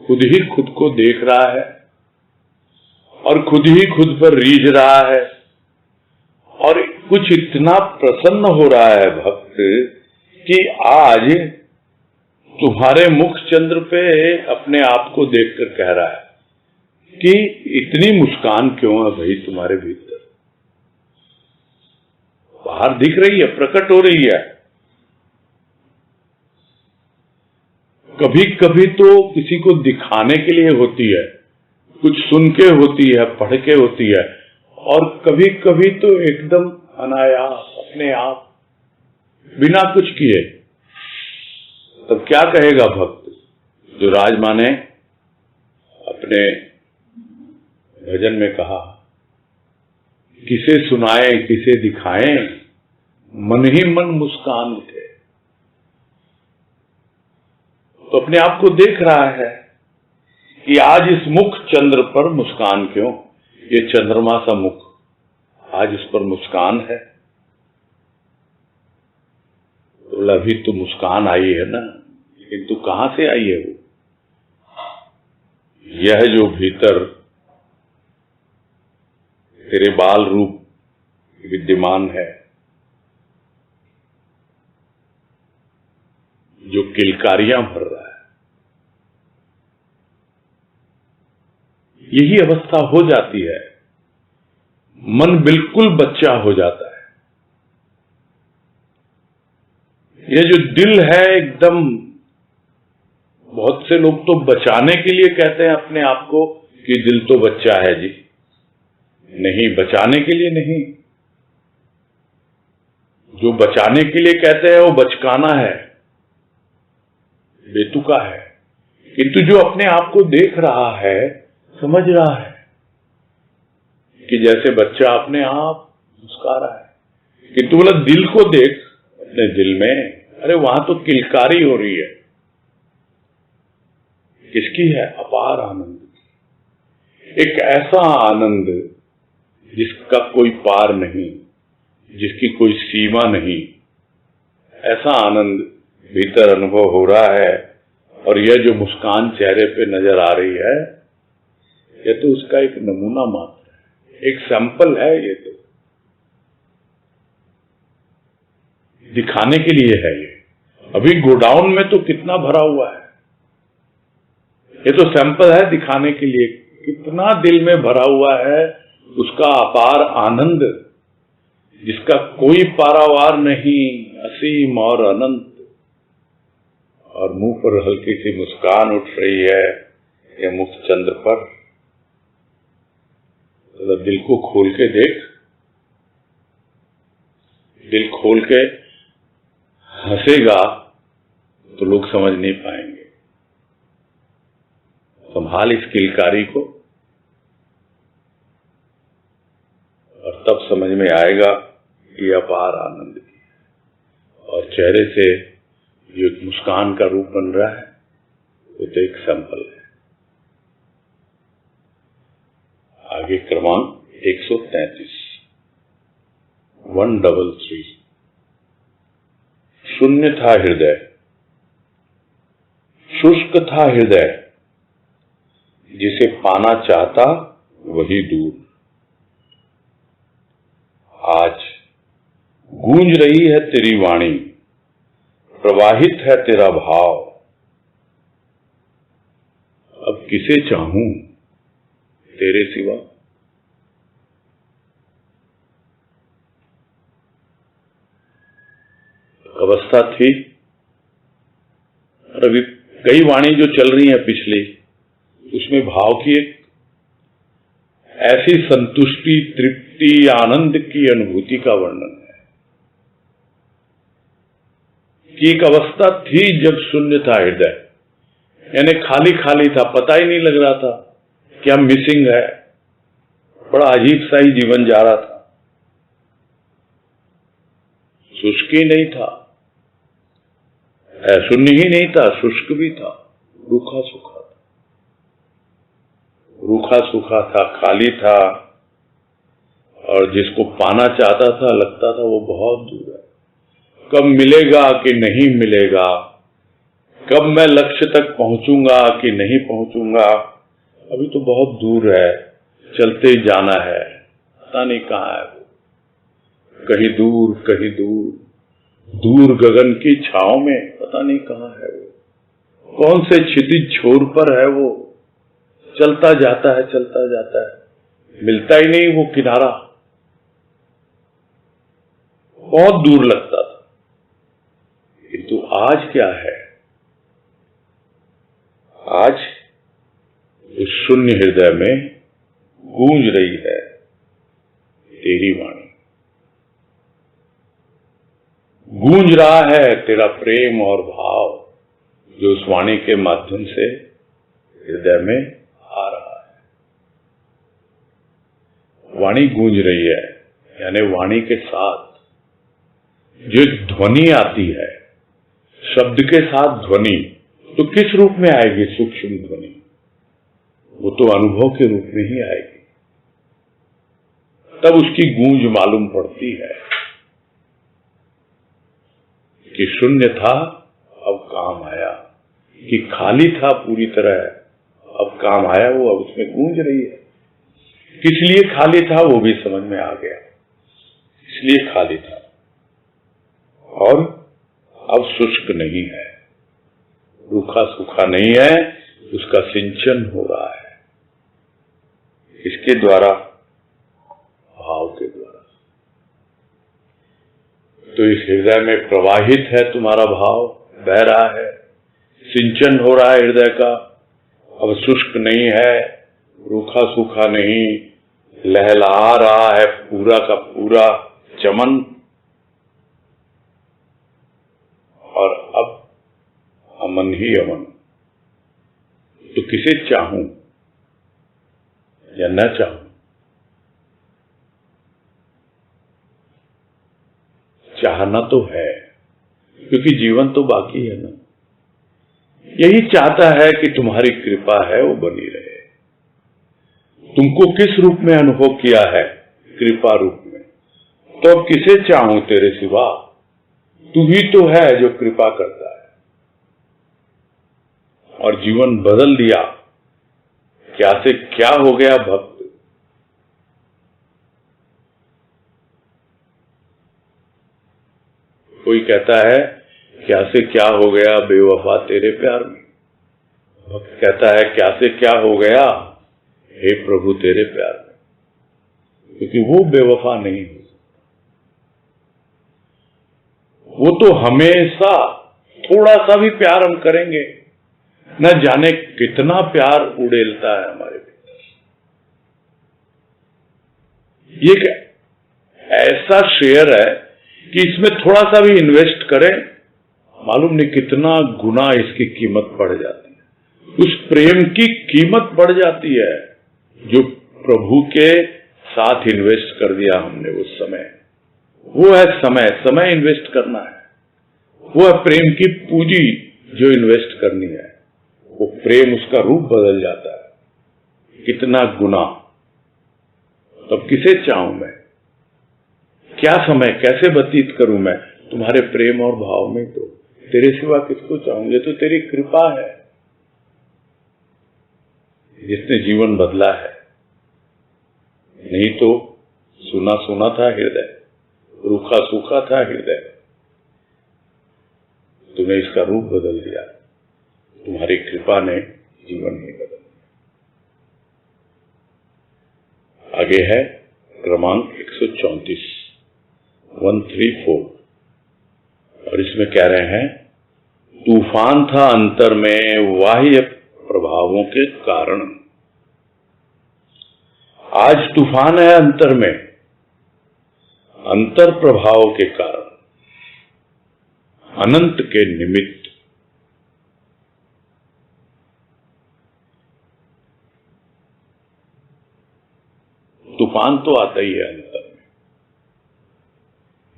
खुद ही खुद को देख रहा है और खुद ही खुद पर रीझ रहा है, और कुछ इतना प्रसन्न हो रहा है भक्त कि आज तुम्हारे मुख चंद्र पे अपने आप को देखकर कह रहा है कि इतनी मुस्कान क्यों है भाई तुम्हारे भीतर? बाहर दिख रही है, प्रकट हो रही है। कभी कभी तो किसी को दिखाने के लिए होती है, कुछ सुन के होती है, पढ़ के होती है, और कभी कभी तो एकदम अनायास अपने आप बिना कुछ किए। तब क्या कहेगा भक्त? जो राजमा ने अपने भजन में कहा, किसे सुनाए किसे दिखाएं, मन ही मन मुस्कान उठे। तो अपने आप को देख रहा है कि आज इस मुख चंद्र पर मुस्कान क्यों? ये चंद्रमा सा मुख, आज इस पर मुस्कान है। तो अभी तो मुस्कान आई है ना, किंतु कहां से आई है वो? यह जो भीतर तेरे बाल रूप विद्यमान है, जो किलकारियां भर रहा है, यही अवस्था हो जाती है। मन बिल्कुल बच्चा हो जाता है। ये जो दिल है एकदम, बहुत से लोग तो बचाने के लिए कहते हैं अपने आप को कि दिल तो बच्चा है जी। नहीं, बचाने के लिए नहीं। जो बचाने के लिए कहते हैं वो बचकाना है, बेतुका है। किंतु जो अपने आप को देख रहा है, समझ रहा है कि जैसे बच्चा अपने आप मुस्कुरा रहा है, किंतु बोला दिल को देख, अपने दिल में, अरे वहां तो किलकारी हो रही है। किसकी है? अपार आनंद की। एक ऐसा आनंद जिसका कोई पार नहीं, जिसकी कोई सीमा नहीं, ऐसा आनंद भीतर अनुभव हो रहा है। और यह जो मुस्कान चेहरे पे नजर आ रही है, यह तो उसका एक नमूना मात्र है, एक सैंपल है। ये तो दिखाने के लिए है। ये अभी गोडाउन में तो कितना भरा हुआ है, ये तो सैंपल है दिखाने के लिए। कितना दिल में भरा हुआ है उसका अपार आनंद, जिसका कोई पारावार नहीं, असीम और अनंत। और मुंह पर हल्की सी मुस्कान उठ रही है, ये मुख चंद्र पर। तो दिल को खोल के देख, दिल खोल के हंसेगा तो लोग समझ नहीं पाएंगे। संभाल इस किलकारी को, और तब समझ में आएगा कि अपार आनंद की है। और चेहरे से जो एक मुस्कान का रूप बन रहा है, वो तो एक सैंपल है। आगे क्रमांक 133, 133। शून्य था हृदय, शुष्क था हृदय, जिसे पाना चाहता वही दूर। आज गूंज रही है तेरी वाणी, प्रवाहित है तेरा भाव। अब किसे चाहूं तेरे सिवा। अवस्था थी, और अभी कई वाणी जो चल रही है पिछली, उसमें भाव की एक ऐसी संतुष्टि, तृप्ति, आनंद की अनुभूति का वर्णन है कि एक अवस्था थी जब शून्य था हृदय, यानी खाली खाली था, पता ही नहीं लग रहा था क्या मिसिंग है। बड़ा अजीब सा ही जीवन जा रहा था, शुष्क ही नहीं था, शून्य ही नहीं था, शुष्क भी था, रूखा सूखा था, रूखा सूखा था, खाली था। और जिसको पाना चाहता था, लगता था वो बहुत दूर है। कब मिलेगा कि नहीं मिलेगा, कब मैं लक्ष्य तक पहुंचूंगा कि नहीं पहुंचूंगा, अभी तो बहुत दूर है, चलते ही जाना है, पता नहीं कहाँ है वो, कहीं दूर, कहीं दूर, दूर गगन की छांव में, पता नहीं कहाँ है वो, कौन से क्षितिज छोर पर है वो। चलता जाता है, चलता जाता है, मिलता ही नहीं वो किनारा, बहुत दूर लगता था। किंतु आज क्या है? आज उस शून्य हृदय में गूंज रही है तेरी वाणी, गूंज रहा है तेरा प्रेम और भाव, जो उस वाणी के माध्यम से हृदय में आ रहा है। वाणी गूंज रही है, यानी वाणी के साथ जो एक ध्वनि आती है, शब्द के साथ ध्वनि, तो किस रूप में आएगी? सूक्ष्म ध्वनि, वो तो अनुभव के रूप में ही आएगी, तब उसकी गूंज मालूम पड़ती है कि शून्य था अब काम आया, कि खाली था पूरी तरह, अब काम आया, वो अब उसमें गूंज रही है। किस लिए खाली था वो भी समझ में आ गया, इसलिए खाली था। और अब शुष्क नहीं है, रूखा सूखा नहीं है, उसका सिंचन हो रहा है। इसके द्वारा, भाव के द्वारा। तो इस हृदय में प्रवाहित है तुम्हारा भाव, बह रहा है, सिंचन हो रहा है हृदय का। अब शुष्क नहीं है, रूखा सूखा नहीं, लहलहा रहा है पूरा का पूरा चमन। और अब अमन ही अमन, किसे चाहूं या न चाहूं, चाहना तो है, क्योंकि जीवन तो बाकी है ना। यही चाहता है कि तुम्हारी कृपा है वो बनी रहे। तुमको किस रूप में अनुभव किया है? कृपा रूप में। तो अब किसे चाहूं तेरे सिवा? तू ही तो है जो कृपा करता है। और जीवन बदल दिया। क्या से क्या हो गया भक्त। कोई कहता है क्या से क्या हो गया बेवफा तेरे प्यार में। भक्त कहता है क्या से क्या हो गया हे प्रभु तेरे प्यार में, क्योंकि वो बेवफा नहीं हो। वो तो हमेशा थोड़ा सा भी प्यार हम करेंगे, न जाने कितना प्यार उड़ेलता है हमारे भीतर। ये एक ऐसा शेयर है कि इसमें थोड़ा सा भी इन्वेस्ट करें, मालूम नहीं कितना गुना इसकी कीमत बढ़ जाती है। उस प्रेम की कीमत बढ़ जाती है जो प्रभु के साथ इन्वेस्ट कर दिया हमने उस समय। वो है समय, समय इन्वेस्ट करना है। वो है प्रेम की पूंजी जो इन्वेस्ट करनी है। वो प्रेम उसका रूप बदल जाता है। कितना गुना। तब किसे चाहूं मैं? क्या समय कैसे व्यतीत करूं मैं तुम्हारे प्रेम और भाव में? तो तेरे सिवा किसको चाहूं? ये तो तेरी कृपा है जिसने जीवन बदला है। नहीं तो सुना सुना था हृदय, रूखा सूखा था हृदय। तूने इसका रूप बदल दिया। तुम्हारी कृपा ने जीवन नहीं बदल दिया। आगे है क्रमांक 134, 134, और इसमें कह रहे हैं तूफान था अंतर में बाह्य प्रभावों के कारण। आज तूफान है अंतर में, अंतर प्रभाव के कारण, अनंत के निमित्त। तूफान तो आता ही है अंतर में,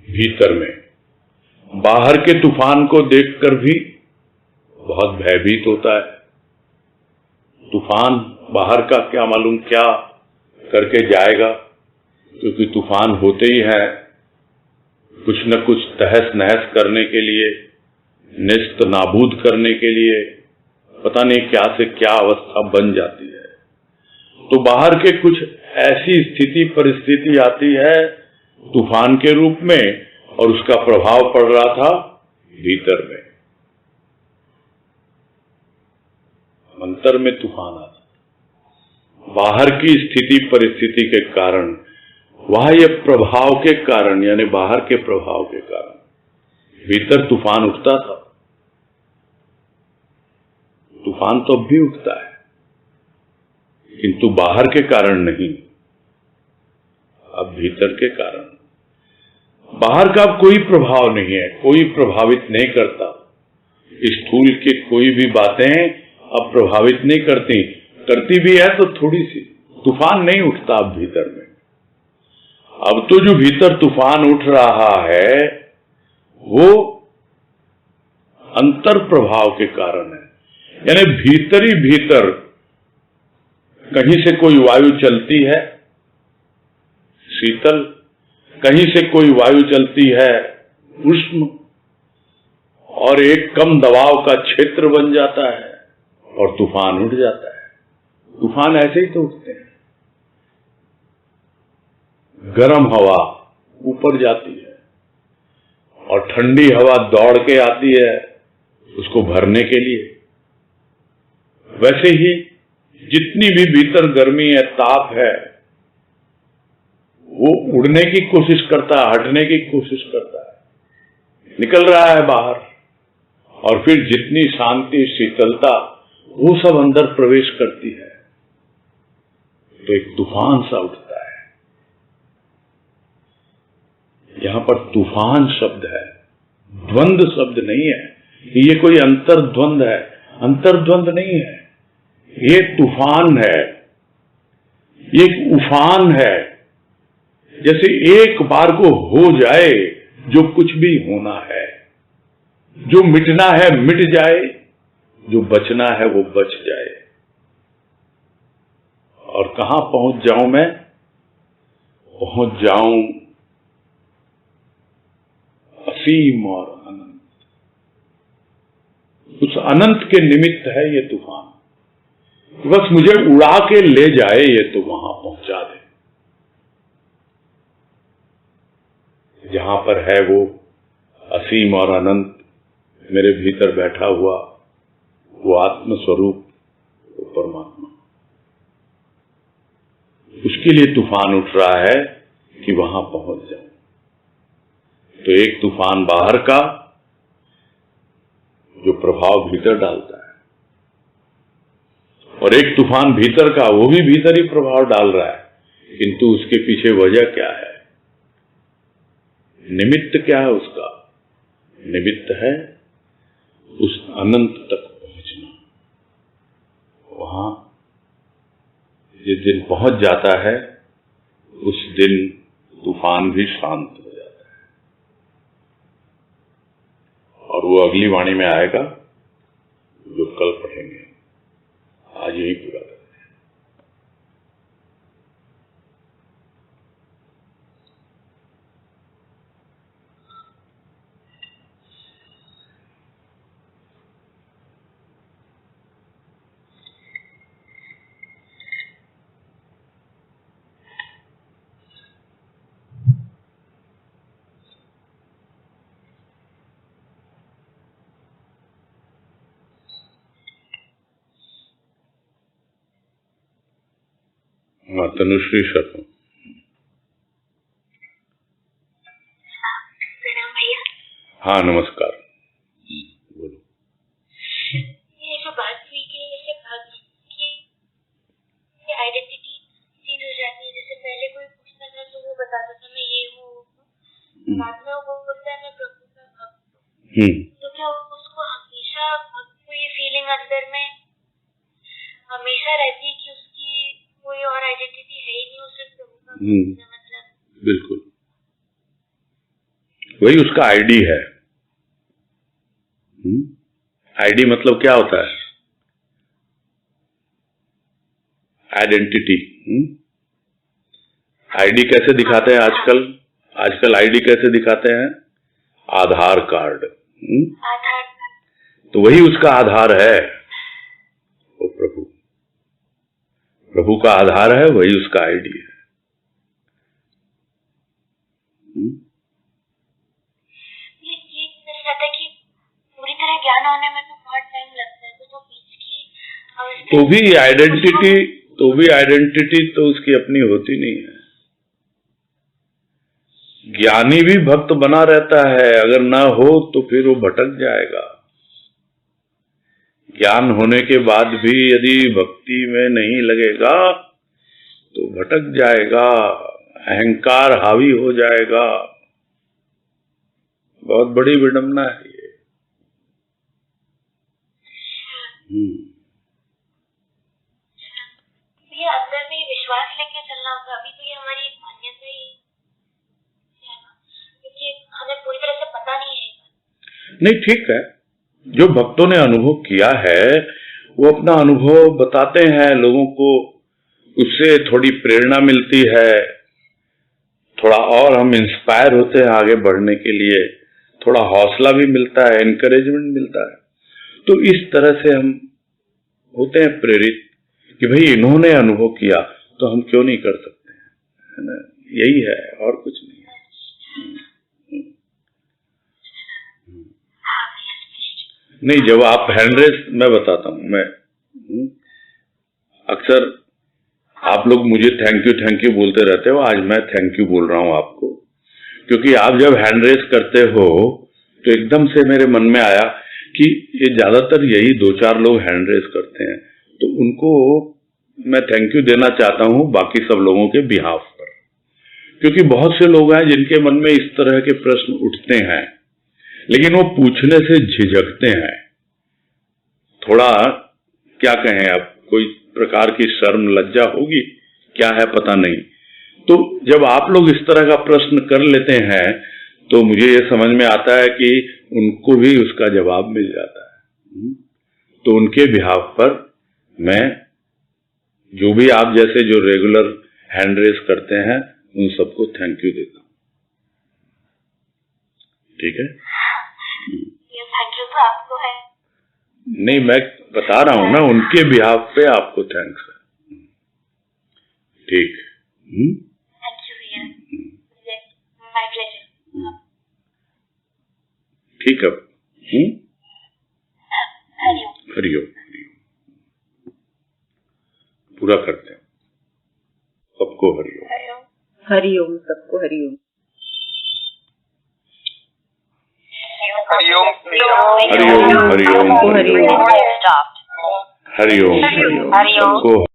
भीतर में। बाहर के तूफान को देखकर भी बहुत भयभीत होता है। तूफान बाहर का क्या मालूम क्या करके जाएगा, क्योंकि तूफान होते ही है कुछ न कुछ तहस नहस करने के लिए, निस्त नाबूद करने के लिए। पता नहीं क्या से क्या अवस्था बन जाती है। तो बाहर के कुछ ऐसी स्थिति परिस्थिति आती है तूफान के रूप में, और उसका प्रभाव पड़ रहा था भीतर में। अंतर में तूफान आता, बाहर की स्थिति परिस्थिति के कारण, बाह्य प्रभाव के कारण, यानी बाहर के प्रभाव के कारण भीतर तूफान उठता था। तूफान तो अब भी उठता है, किंतु बाहर के कारण नहीं, अब भीतर के कारण। बाहर का कोई प्रभाव नहीं है, कोई प्रभावित नहीं करता। स्थूल की कोई भी बातें अब प्रभावित नहीं करती, करती भी है तो थोड़ी सी। तूफान नहीं उठता अब भीतर में। अब तो जो भीतर तूफान उठ रहा है वो अंतर प्रभाव के कारण है। यानी भीतर ही भीतर कहीं से कोई वायु चलती है शीतल, कहीं से कोई वायु चलती है उष्ण, और एक कम दबाव का क्षेत्र बन जाता है और तूफान उठ जाता है। तूफान ऐसे ही तो उठते हैं। गर्म हवा ऊपर जाती है और ठंडी हवा दौड़ के आती है उसको भरने के लिए। वैसे ही जितनी भी भीतर गर्मी है, ताप है, वो उड़ने की कोशिश करता है, हटने की कोशिश करता है, निकल रहा है बाहर। और फिर जितनी शांति शीतलता वो सब अंदर प्रवेश करती है तो एक तूफान सा उठता है। यहां पर तूफान शब्द है, द्वंद शब्द नहीं है। ये कोई अंतर्द्वंद है, अंतर्द्वंद नहीं है। ये तूफान है, ये एक उफान है। जैसे एक बार को हो जाए जो कुछ भी होना है, जो मिटना है मिट जाए, जो बचना है वो बच जाए। और कहां पहुंच जाऊं मैं? पहुंच जाऊं असीम और अनंत। उस अनंत के निमित्त है ये तूफान। बस मुझे उड़ा के ले जाए ये तो वहां पहुंचा दे जहां पर है वो असीम और अनंत मेरे भीतर बैठा हुआ, वो आत्म स्वरूप, वो परमात्मा। उसके लिए तूफान उठ रहा है कि वहां पहुंच जाऊं। तो एक तूफान बाहर का जो प्रभाव भीतर डालता है, और एक तूफान भीतर का, वो भी भीतर ही प्रभाव डाल रहा है, किंतु उसके पीछे वजह क्या है, निमित्त क्या है उसका? निमित्त है उस अनंत तक पहुंचना। वहां जिस दिन पहुंच जाता है उस दिन तूफान भी शांत हो जाता है। और वो अगली वाणी में आएगा जो कल पढ़ेंगे। आज यही पूरा करते हैं। हाँ, तनुश्री शर्मा। प्रणाम भैया। हाँ, नमस्कार। बोलो। ये जो बात हुई कि जैसे भक्त की आइडेंटिटी चेंज हो जाती है, जैसे पहले कोई पूछता था तो वो बताता था मैं ये हूँ, बाद में वो बोलता है मैं प्रभु का भक्त हूँ। तो क्या उसको हमेशा भक्त को ये फीलिंग अंदर में हमेशा रहती है कि उसकी कोई और आइडेंटिटी है ही नहीं, उसे प्रभु का भक्त है? मतलब बिल्कुल वही उसका आईडी है। आईडी मतलब क्या होता है? आइडेंटिटी। आईडी कैसे दिखाते हैं आजकल? आजकल आईडी कैसे दिखाते हैं? आधार कार्ड। आधार। तो वही उसका आधार है, वो प्रभु। प्रभु का आधार है, वही उसका आईडी है। कि पूरी तरह ज्ञान होने में तो बहुत टाइम लगता है, तो बीच की तो भी आइडेंटिटी तो उसकी अपनी होती नहीं है। ज्ञानी भी भक्त बना रहता है, अगर ना हो तो फिर वो भटक जाएगा। ज्ञान होने के बाद भी यदि भक्ति में नहीं लगेगा तो भटक जाएगा, अहंकार हावी हो जाएगा। बहुत बड़ी विडंबना है ये। ये अंदर में विश्वास लेके चलना होगा। अभी तो ये हमारी एक मान्यता ही है ना, क्योंकि हमें पूरी तरह से पता नहीं है। नहीं, ठीक है, जो भक्तों ने अनुभव किया है वो अपना अनुभव बताते हैं लोगों को, उससे थोड़ी प्रेरणा मिलती है, थोड़ा और हम इंस्पायर होते हैं आगे बढ़ने के लिए, थोड़ा हौसला भी मिलता है, एनकरेजमेंट मिलता है। तो इस तरह से हम होते हैं प्रेरित कि भाई इन्होंने अनुभव किया तो हम क्यों नहीं कर सकते, है ना? यही है, और कुछ नहीं है। नहीं, जब आप हैंड रेस, मैं बताता हूं, मैं अक्सर आप लोग मुझे थैंक यू बोलते रहते हो, आज मैं थैंक यू बोल रहा हूं आपको, क्योंकि आप जब हैंड रेस करते हो तो एकदम से मेरे मन में आया कि ये ज्यादातर यही 2-4 लोग हैंड रेस करते हैं, तो उनको मैं थैंक यू देना चाहता हूं बाकी सब लोगों के बिहाफ पर, क्योंकि बहुत से लोग हैं जिनके मन में इस तरह के प्रश्न उठते हैं लेकिन वो पूछने से झिझकते हैं, थोड़ा क्या कहें आप, कोई प्रकार की शर्म लज्जा होगी, क्या है पता नहीं। तो जब आप लोग इस तरह का प्रश्न कर लेते हैं तो मुझे ये समझ में आता है कि उनको भी उसका जवाब मिल जाता है। तो उनके बिहाफ पर मैं जो भी आप जैसे जो रेगुलर हैंड रेस करते हैं उन सबको थैंक यू देता हूँ। ठीक है? ये थैंक यू तो आपको है। नहीं, मैं बता रहा हूँ ना, उनके बिहाफ पे आपको थैंक्स है। ठीक। थैंक यू भैया, माय प्लेजर। ठीक है। हरिओम। हरिओम। पूरा करते हैं। सबको हरिओम। हरिओम, सबको हरिओम। हरिओम। हरिओम। हरिओम। हरिओम। हरिओम। सबको